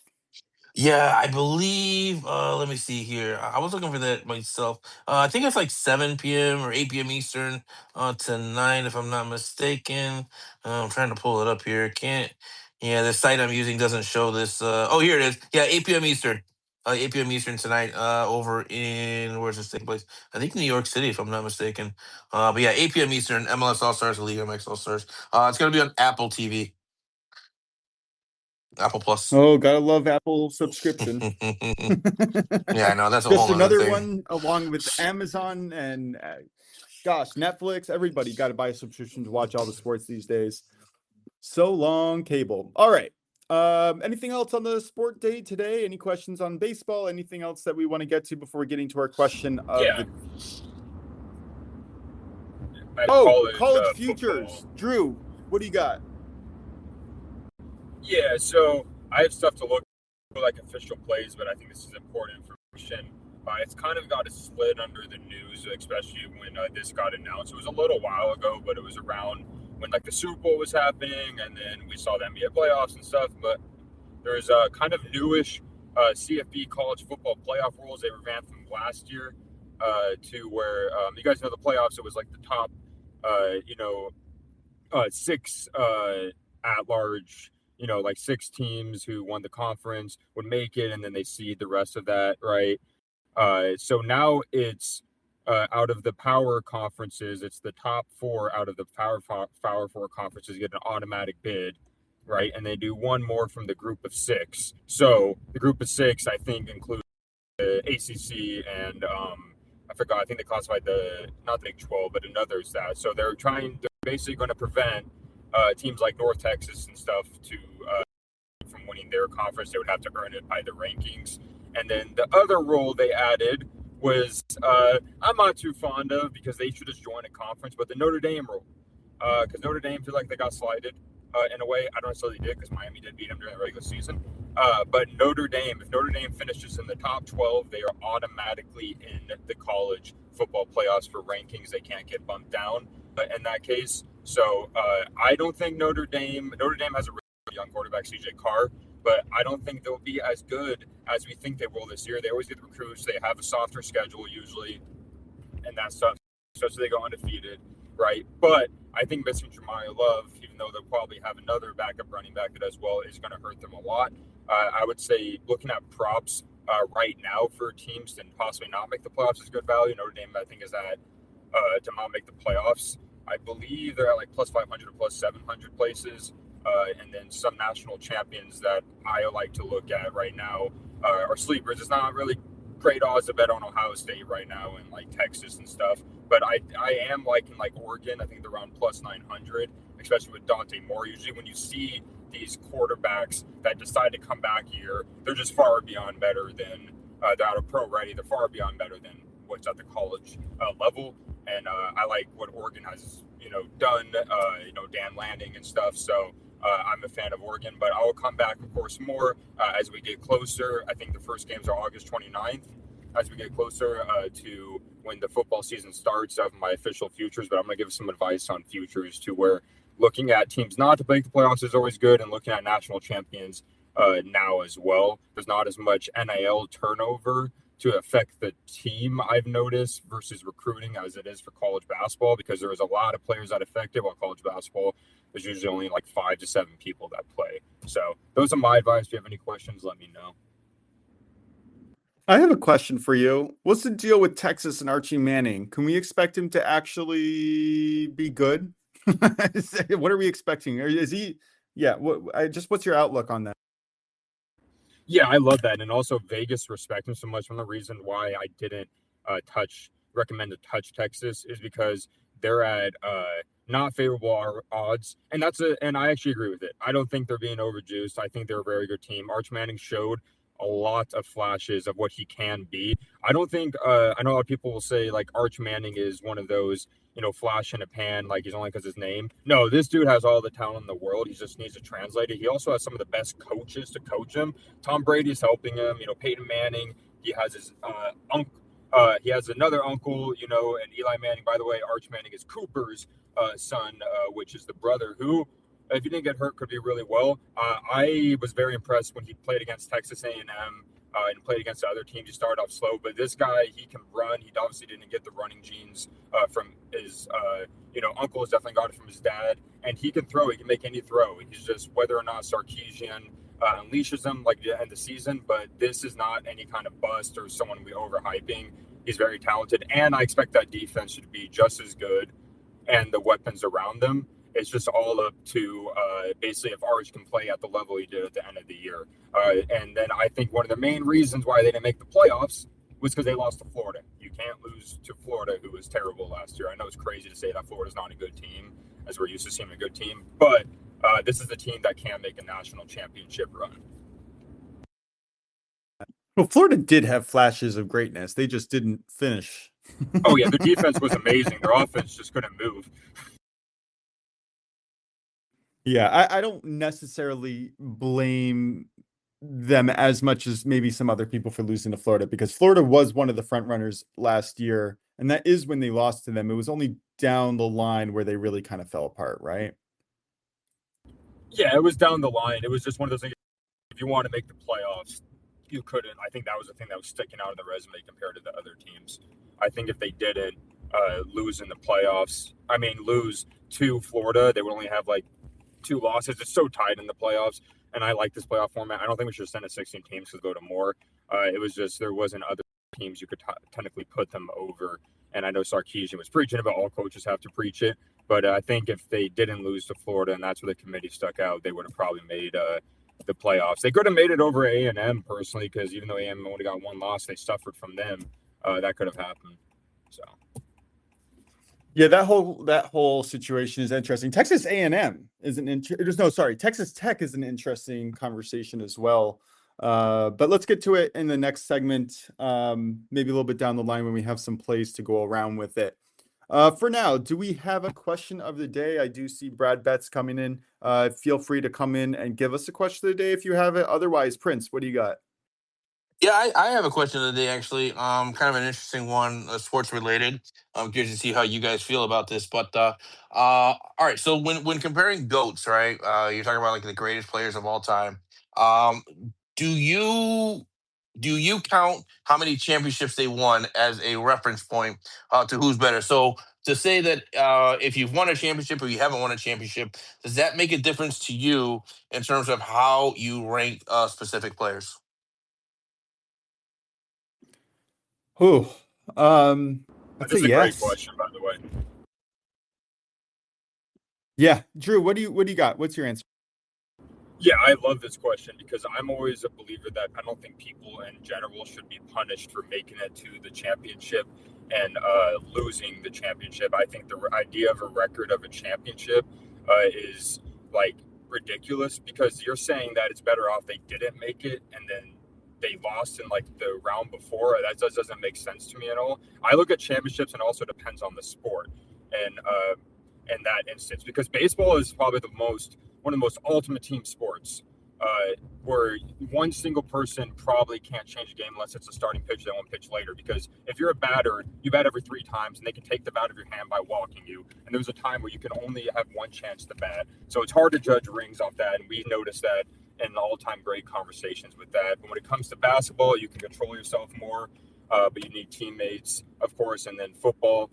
Yeah, I believe. Let me see here. I was looking for that myself. I think it's like 7 p.m. or 8 p.m. Eastern tonight, if I'm not mistaken. I'm trying to pull it up here. Can't. Yeah, the site I'm using doesn't show this. Oh, here it is. Yeah, 8 p.m. Eastern. 8 p.m. Eastern tonight. Over in where's this taking place? I think New York City, if I'm not mistaken. But yeah, 8 p.m. Eastern. MLS All Stars, League MX All Stars. It's gonna be on Apple TV, Apple Plus. Oh, gotta love Apple subscription. Yeah, I know that's a Just whole other another thing. one along with Amazon and gosh, Netflix. Everybody got to buy a subscription to watch all the sports these days. So long, cable. All right. Anything else on the sport day today? Any questions on baseball? Anything else that we want to get to before getting to our question of college futures? Football. Drew, what do you got? Yeah, so I have stuff to look for, like official plays, but I think this is important information. It's kind of got a split under the news, especially when this got announced. It was a little while ago, but it was around when like the Super Bowl was happening, and then we saw the NBA playoffs and stuff. But there's a kind of newish CFB college football playoff rules. They revamped them last year to where you guys know the playoffs. It was like the top, six at large. Like 6 teams who won the conference would make it, and then they seed the rest of that, right? So now it's out of the power conferences, it's the top 4 out of the power 4 conferences get an automatic bid, right? And they do one more from the group of 6. So the group of 6, I think, includes the ACC and I forgot. I think they classified not the Big 12, but another's that. So they're basically going to prevent teams like North Texas and stuff from winning their conference. They would have to earn it by the rankings. And then the other rule they added was I'm not too fond of, because they should just join a conference, but the Notre Dame rule. Because Notre Dame feel like they got slighted in a way. I don't necessarily did, because Miami did beat them during the regular season. But Notre Dame, if Notre Dame finishes in the top 12, they are automatically in the college football playoffs for rankings. They can't get bumped down in that case. So I don't think Notre Dame has a really young quarterback, CJ Carr, but I don't think they'll be as good as we think they will this year. They always get the recruits. They have a softer schedule usually, and that stuff. So they go undefeated, right? But I think missing Jeremiah Love, even though they'll probably have another backup running back that as well, is going to hurt them a lot. I would say looking at props right now for teams to possibly not make the playoffs is good value. Notre Dame, I think, is at to not make the playoffs. I believe they're at like plus 500 or plus 700 places. And then some national champions that I like to look at right now are sleepers. It's not really great odds to bet on Ohio State right now and like Texas and stuff. But I am liking like Oregon. I think they're around plus 900, especially with Dante Moore. Usually when you see these quarterbacks that decide to come back here, they're just far beyond better than they're out of pro ready. They're far beyond better than what's at the college level. And I like what Oregon has, done, Dan Lanning and stuff. So I'm a fan of Oregon, but I will come back, of course, more as we get closer. I think the first games are August 29th. As we get closer to when the football season starts, of my official futures, but I'm going to give some advice on futures to where looking at teams not to make the playoffs is always good, and looking at national champions now as well. There's not as much NIL turnover to affect the team, I've noticed, versus recruiting as it is for college basketball, because there is a lot of players that affected, while college basketball there's usually only like 5 to 7 people that play. So those are my advice. If you have any questions, let me know. I have a question for you. What's the deal with Texas and Archie Manning? Can we expect him to actually be good? What are we expecting? Is he? Yeah. What's your outlook on that? Yeah, I love that, and also Vegas respect him so much. One of the reasons why I didn't recommend to touch Texas is because they're at not favorable odds, and and I actually agree with it. I don't think they're being overjuiced. I think they're a very good team. Arch Manning showed a lot of flashes of what he can be. I don't think I know a lot of people will say like Arch Manning is one of those flash in a pan, like he's only because his name. No, this dude has all the talent in the world. He just needs to translate it. He also has some of the best coaches to coach him. Tom Brady's helping him. Peyton Manning. He has his uncle. He has another uncle, and Eli Manning. By the way, Arch Manning is Cooper's son, which is the brother who, if he didn't get hurt, could be really well. I was very impressed when he played against Texas A&M and played against the other teams. He started off slow, but this guy, he can run. He obviously didn't get the running genes from his, uncle has definitely got it from his dad, and he can throw. He can make any throw. He's just whether or not Sarkisian unleashes him like the end of the season, but this is not any kind of bust or someone we overhyping. He's very talented, and I expect that defense to be just as good and the weapons around them. It's just all up to basically if Arch can play at the level he did at the end of the year. And then I think one of the main reasons why they didn't make the playoffs was because they lost to Florida. You can't lose to Florida, who was terrible last year. I know it's crazy to say that Florida's not a good team, as we're used to seeing a good team, but this is the team that can make a national championship run. Well, Florida did have flashes of greatness. They just didn't finish. Oh, yeah, their defense was amazing. Their offense just couldn't move. Yeah, I don't necessarily blame them as much as maybe some other people for losing to Florida, because Florida was one of the front runners last year, and that is when they lost to them. It was only down the line where they really kind of fell apart, right? Yeah, it was down the line. It was just one of those things. If you want to make the playoffs, you couldn't. I think that was the thing that was sticking out of the resume compared to the other teams. I think if they didn't lose in the playoffs, lose to Florida, they would only have like 2 losses. It's so tight in the playoffs, and I like this playoff format. I don't think we should send it 16 teams to go to more. It was just there wasn't other teams you could technically put them over. And I know Sarkisian was preaching about all coaches have to preach it, but I think if they didn't lose to Florida and that's where the committee stuck out, they would have probably made the playoffs. They could have made it over A&M personally, because even though A&M only got 1 loss, they suffered from them. That could have happened. So. Yeah, that whole situation is interesting. Texas A&M is Texas Tech is an interesting conversation as well. But let's get to it in the next segment, maybe a little bit down the line when we have some plays to go around with it. For now, do we have a question of the day? I do see Brad Betts coming in. Feel free to come in and give us a question of the day if you have it. Otherwise, Prince, what do you got? Yeah, I have a question of the day, actually. Kind of an interesting one, sports related. I'm curious to see how you guys feel about this. But all right, so when comparing goats, right? You're talking about like the greatest players of all time. Um, do you do you count how many championships they won as a reference point to who's better? So to say that if you've won a championship or you haven't won a championship, does that make a difference to you in terms of how you rank specific players? Who? I'd say This is a great yes. question, by the way. Yeah, Drew, what do you got? What's your answer? Yeah, I love this question because I'm always a believer that I don't think people in general should be punished for making it to the championship and losing the championship. I think the idea of a record of a championship is like ridiculous, because you're saying that it's better off they didn't make it and then they lost in like the round before. That just doesn't make sense to me at all. I look at championships, and also depends on the sport and in that instance, because baseball is probably one of the most ultimate team sports, where one single person probably can't change a game unless it's a starting pitcher that won't pitch later. Because if you're a batter, you bat every 3 times, and they can take the bat out of your hand by walking you. And there's a time where you can only have 1 chance to bat. So it's hard to judge rings off that, and we noticed that in the all-time great conversations with that. But when it comes to basketball, you can control yourself more, but you need teammates, of course. And then football,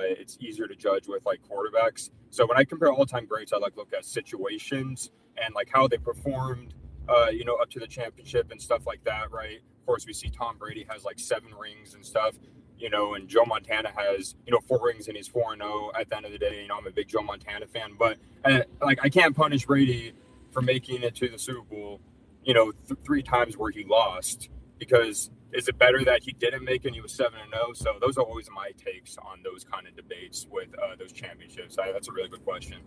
it's easier to judge with like quarterbacks. So when I compare all-time greats, I look at situations and like how they performed, up to the championship and stuff like that, right? course, we see Tom Brady has like 7 rings and stuff, and Joe Montana has, 4 rings and he's 4-0 at the end of the day. I'm a big Joe Montana fan, but I can't punish Brady for making it to the Super Bowl, 3 times where he lost, because is it better that he didn't make it and he was 7-0? So those are always my takes on those kind of debates with those championships. That's a really good question.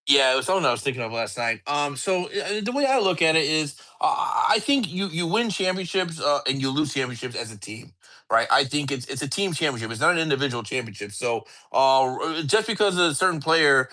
Yeah, it was something I was thinking of last night. So the way I look at it is, I think you win championships and you lose championships as a team, right? I think it's a team championship. It's not an individual championship. So just because a certain player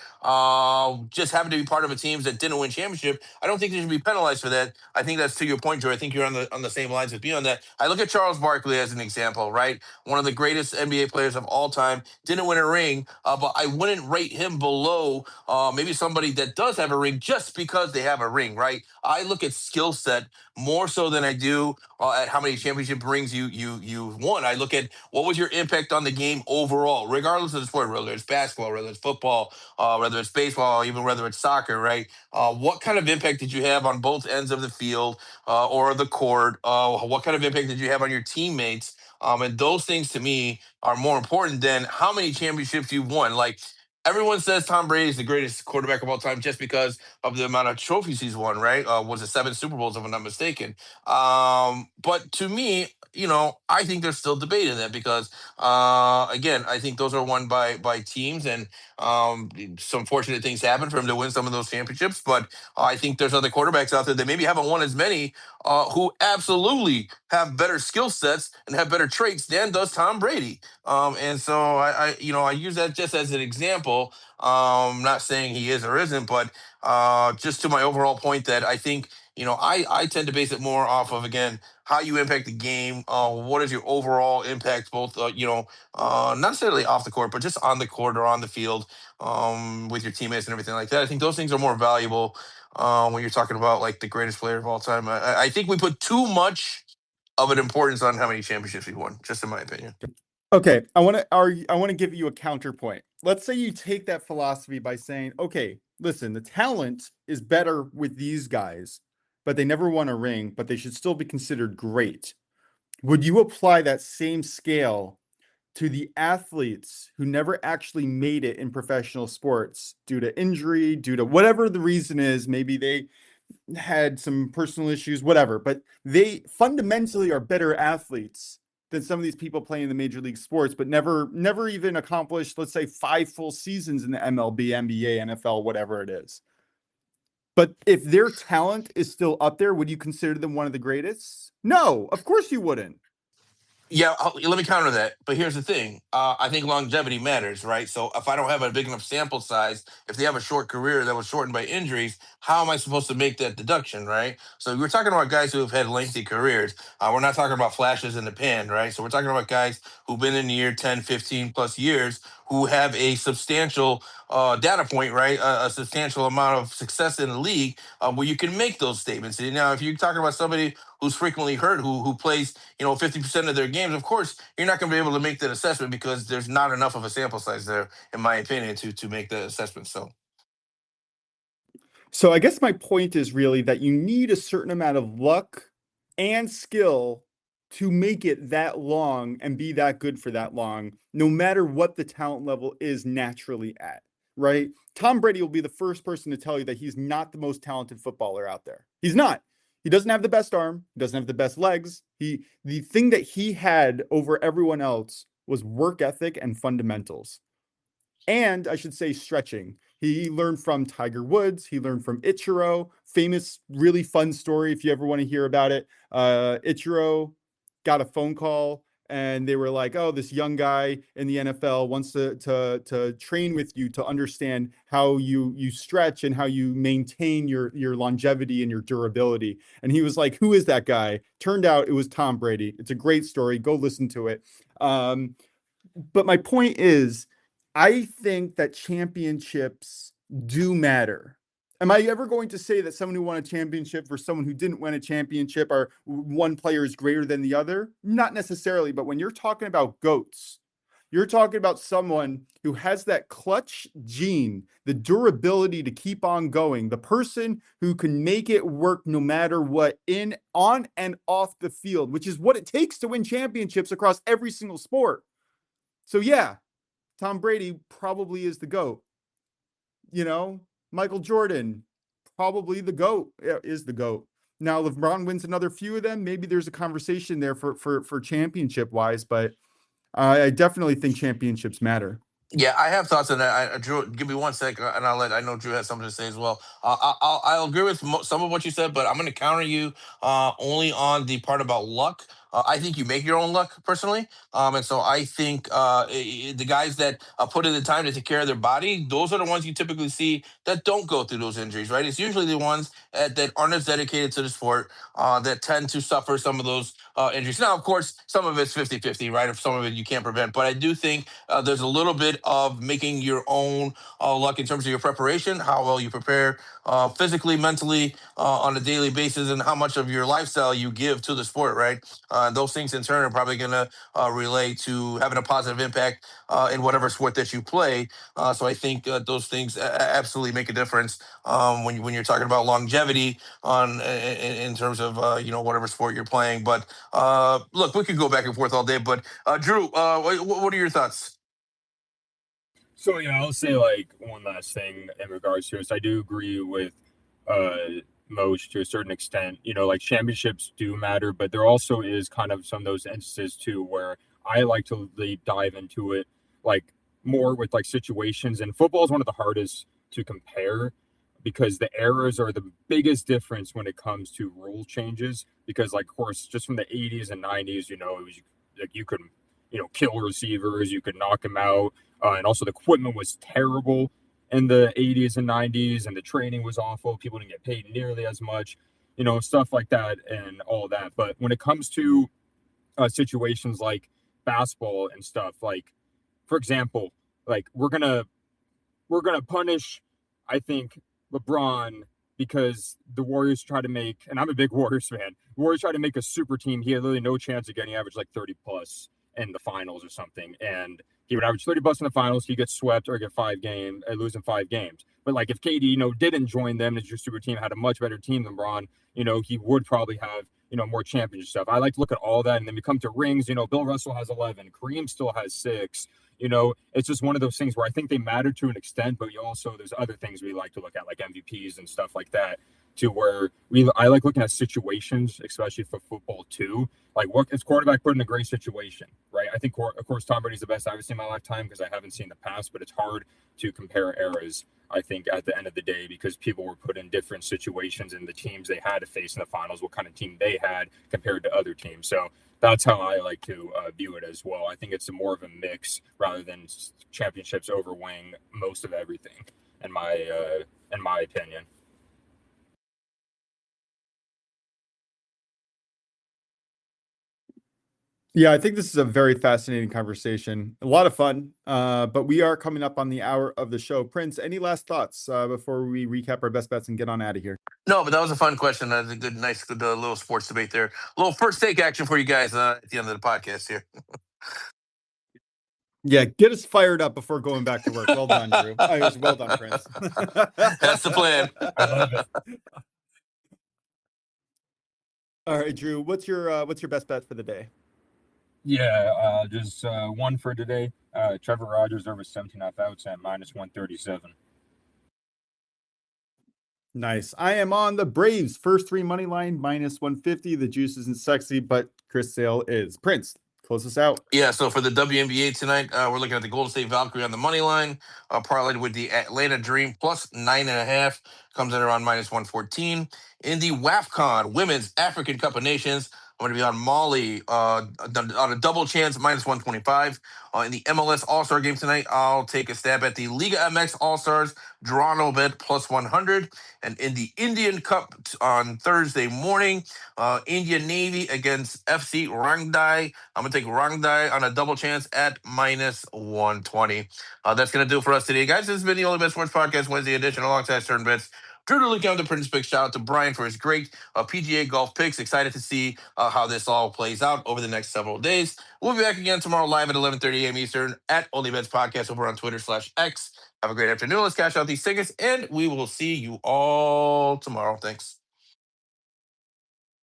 just happened to be part of a team that didn't win championship, I don't think they should be penalized for that. I think that's to your point, Joe. I think you're on the same lines with me on that. I look at Charles Barkley as an example, right? One of the greatest NBA players of all time, didn't win a ring, but I wouldn't rate him below maybe somebody that does have a ring just because they have a ring, right? I look at skill set more so than I do at how many championship rings you won. I look at what was your impact on the game overall, regardless of the sport, whether it's basketball, whether it's football, whether it's baseball, even whether it's soccer, right? What kind of impact did you have on both ends of the field or the court? What kind of impact did you have on your teammates? And those things to me are more important than how many championships you've won. Like, everyone says Tom Brady is the greatest quarterback of all time just because of the amount of trophies he's won, right? Was it 7 Super Bowls, if I'm not mistaken? But to me, I think there's still debate in that because, again, I think those are won by teams, and some fortunate things happen for him to win some of those championships. But I think there's other quarterbacks out there that maybe haven't won as many, who absolutely have better skill sets and have better traits than does Tom Brady. And so I use that just as an example. Not saying he is or isn't, but just to my overall point that I think, I tend to base it more off of, again, how you impact the game. What is your overall impact, both, not necessarily off the court, but just on the court or on the field, with your teammates and everything like that. I think those things are more valuable when you're talking about like the greatest player of all time. I think we put too much of an importance on how many championships we won, just in my opinion. Okay, I want to give you a counterpoint. Let's say you take that philosophy by saying, okay, listen, the talent is better with these guys, but they never won a ring, but they should still be considered great. Would you apply that same scale to the athletes who never actually made it in professional sports due to injury, due to whatever the reason is? Maybe they had some personal issues, whatever, but they fundamentally are better athletes than some of these people playing the major league sports, but never even accomplished, let's say, 5 full seasons in the MLB, NBA, NFL, whatever it is. But if their talent is still up there, would you consider them one of the greatest? No, of course you wouldn't. Yeah, let me counter that. But here's the thing. I think longevity matters, right? So if I don't have a big enough sample size, if they have a short career that was shortened by injuries, how am I supposed to make that deduction, right? So we're talking about guys who have had lengthy careers. We're not talking about flashes in the pan, right? So we're talking about guys who've been in the year 10, 15 plus years, who have a substantial data point, right? A substantial amount of success in the league, where you can make those statements. And now, if you're talking about somebody who's frequently hurt, who plays, 50% of their games, of course, you're not going to be able to make that assessment because there's not enough of a sample size there, in my opinion, to make that assessment. So I guess my point is really that you need a certain amount of luck and skill to make it that long and be that good for that long, no matter what the talent level is naturally at, right? Tom Brady will be the first person to tell you that he's not the most talented footballer out there. He's not. He doesn't have the best arm. He doesn't have the best legs. The thing that he had over everyone else was work ethic and fundamentals. And I should say stretching. He learned from Tiger Woods. He learned from Ichiro. Famous, really fun story if you ever want to hear about it. Ichiro got a phone call and they were like, oh, this young guy in the NFL wants to train with you to understand how you stretch and how you maintain your longevity and your durability. And he was like, who is that guy? Turned out it was Tom Brady. It's a great story. Go listen to it. But my point is, I think that championships do matter. Am I ever going to say that someone who won a championship versus someone who didn't win a championship, or one player is greater than the other? Not necessarily, but when you're talking about GOATs, You're talking about someone who has that clutch gene, the durability to keep on going, the person who can make it work no matter what, on and off the field, which is what it takes to win championships across every single sport. So yeah, Tom Brady probably is the GOAT. Michael Jordan, probably the GOAT, is the GOAT. Now, LeBron wins another few of them. Maybe there's a conversation there for championship wise, but I definitely think championships matter. Yeah, I have thoughts on that. Drew, give me 1 sec, and I know Drew has something to say as well. I'll agree with some of what you said, but I'm going to counter you only on the part about luck. I think you make your own luck personally, and so I think the guys that put in the time to take care of their body, those are the ones you typically see that don't go through those injuries, right? It's usually the ones that aren't as dedicated to the sport that tend to suffer some of those injuries. Now, of course, some of it's 50-50, right? If some of it you can't prevent, but I do think there's a little bit of making your own luck in terms of your preparation, how well you prepare physically, mentally, on a daily basis, and how much of your lifestyle you give to the sport, right? Those things in turn are probably going to relate to having a positive impact in whatever sport that you play. So I think those things absolutely make a difference when you're talking about longevity in terms of whatever sport you're playing. But look, we could go back and forth all day. But Drew, what are your thoughts? So yeah, I'll say like one last thing in regards to this. I do agree with Moj to a certain extent. Like championships do matter, but there also is kind of some of those instances too where I like to really dive into it like more with like situations. And football is one of the hardest to compare because the errors are the biggest difference when it comes to rule changes. Because like, of course, just from the 80s and 90s, it was like you could kill receivers, you could knock them out. And also the equipment was terrible in the 80s and 90s, and the training was awful. People didn't get paid nearly as much, stuff like that and all that. But when it comes to situations like basketball and stuff, like, for example, like we're gonna punish, I think, LeBron because the Warriors try to make, and I'm a big Warriors fan, the Warriors try to make a super team. He had literally no chance of getting average like 30 plus in the finals or something. And he would average 30 plus in the finals. He gets swept or get losing 5 games. But like if KD, didn't join them as your super team, had a much better team than LeBron, he would probably have, more championship stuff. I like to look at all that. And then we come to rings, Bill Russell has 11, Kareem still has 6. It's just one of those things where I think they matter to an extent, but there's other things we like to look at, like MVPs and stuff like that, to where I like looking at situations, especially for football too. Like, what is quarterback put in a great situation, right? I think, of course, Tom Brady's the best I've ever seen in my lifetime because I haven't seen the past, but it's hard to compare eras, I think, at the end of the day, because people were put in different situations and the teams they had to face in the finals, what kind of team they had compared to other teams. So that's how I like to view it as well. I think it's more of a mix rather than championships overweighing most of everything, in my opinion. Yeah, I think this is a very fascinating conversation. A lot of fun, but we are coming up on the hour of the show. Prince, any last thoughts before we recap our best bets and get on out of here? No, but that was a fun question. That was a good, nice, good little sports debate there. A little first take action for you guys at the end of the podcast here. Yeah, get us fired up before going back to work. Well done, Drew. Well done, Prince. That's the plan. I love it. All right, Drew, what's your best bet for the day? Yeah, just one for today. Trevor Rogers over 17.5 outs at -137. Nice. I am on the Braves first 3 money line -150. The juice isn't sexy, but Chris Sale is. Prince, close us out. Yeah, so for the WNBA tonight, we're looking at the Golden State Valkyrie on the money line, parlayed with the Atlanta Dream plus 9.5, comes in around -114. In the WAFCON Women's African Cup of Nations, I'm going to be on Molly on a double chance -125. In the MLS All-Star game tonight, I'll take a stab at the Liga MX All-Stars draw no bet plus 100. And in the Indian Cup on Thursday morning, Indian Navy against FC Rangdai. I'm going to take Rangdai on a double chance at -120. That's going to do it for us today, guys. This has been the Only Bet Sports Podcast Wednesday edition alongside Certain Bets. Drew DeLuca on the Prince Picks. Shout out to Brian for his great PGA golf picks. Excited to see how this all plays out over the next several days. We'll be back again tomorrow live at 11:30 a.m. Eastern at OnlyBets Podcast over on Twitter/X. Have a great afternoon. Let's cash out these tickets, and we will see you all tomorrow. Thanks.